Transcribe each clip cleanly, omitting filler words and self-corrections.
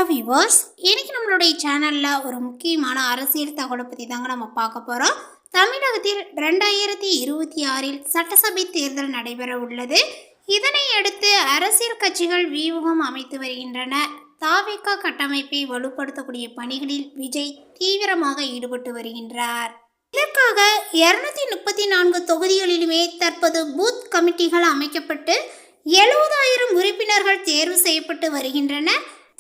Viewers, இன்னைக்கு நம்மளுடைய சேனலில் ஒரு முக்கியமான அரசியல் தகவலை பற்றி தாங்க நம்ம பார்க்க போகிறோம். தமிழகத்தில் 2026இல் சட்டசபை தேர்தல் நடைபெற உள்ளது. இதனை அடுத்து அரசியல் கட்சிகள் வியூகம் அமைத்து வருகின்றன. தாவேகா கட்டமைப்பை வலுப்படுத்தக்கூடிய பணிகளில் விஜய் தீவிரமாக ஈடுபட்டு வருகின்றார். இதற்காக 234 தொகுதிகளிலுமே தற்போது பூத் கமிட்டிகள் அமைக்கப்பட்டு 70,000 உறுப்பினர்கள் தேர்வு செய்யப்பட்டு வருகின்றன.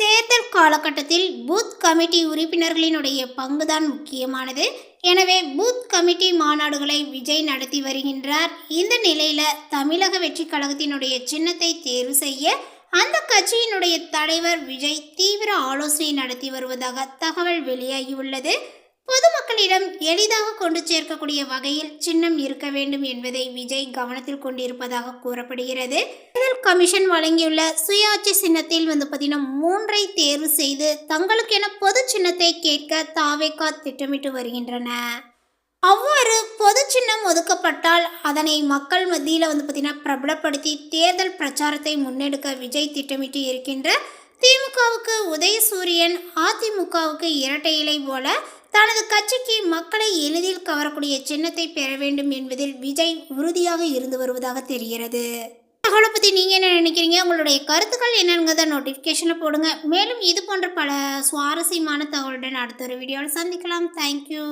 தேர்தல் காலகட்டத்தில் பூத் கமிட்டி உறுப்பினர்களினுடைய பங்குதான் முக்கியமானது. எனவே பூத் கமிட்டி மாநாடுகளை விஜய் நடத்தி வருகின்றார். இந்த நிலையில தமிழக வெற்றி கழகத்தினுடைய சின்னத்தை தேர்வு செய்ய அந்த கட்சியினுடைய தலைவர் விஜய் தீவிர ஆலோசனை நடத்தி வருவதாக தகவல் வெளியாகியுள்ளது. பொதுமக்களிடம் எளிதாக கொண்டு சேர்க்கக்கூடிய வகையில் சின்னம் இருக்க வேண்டும் என்பதை விஜய் கவனத்தில் கொண்டிருப்பதாக கூறப்படுகிறது. தேர்தல் கமிஷன் வழங்கியுள்ள சுயாட்சி சின்னத்தில் பார்த்தீங்கன்னா 3ஐ தேர்வு செய்து தங்களுக்கென பொது சின்னத்தை கேட்க தாவேகா திட்டமிட்டு வருகின்றன. அவ்வாறு பொது சின்னம் ஒதுக்கப்பட்டால் அதனை மக்கள் மத்தியில் பார்த்தீங்கன்னா பிரபலப்படுத்தி தேர்தல் பிரச்சாரத்தை முன்னெடுக்க விஜய் திட்டமிட்டு இருக்கின்ற திமுகவுக்கு உதயசூரியன், அதிமுகவுக்கு இரட்டை இலை போல தனது கட்சிக்கு மக்களை எளிதில் கவரக்கூடிய சின்னத்தை பெற வேண்டும் என்பதில் விஜய் உறுதியாக இருந்து வருவதாக தெரிகிறது. தகவலை பற்றி நீங்கள் என்ன நினைக்கிறீங்க? உங்களுடைய கருத்துக்கள் என்னங்கிறத நோட்டிஃபிகேஷனில் போடுங்க. மேலும் இது போன்ற பல சுவாரஸ்யமான தகவலுடன் அடுத்த ஒரு வீடியோவில் சந்திக்கலாம். தேங்க்யூ.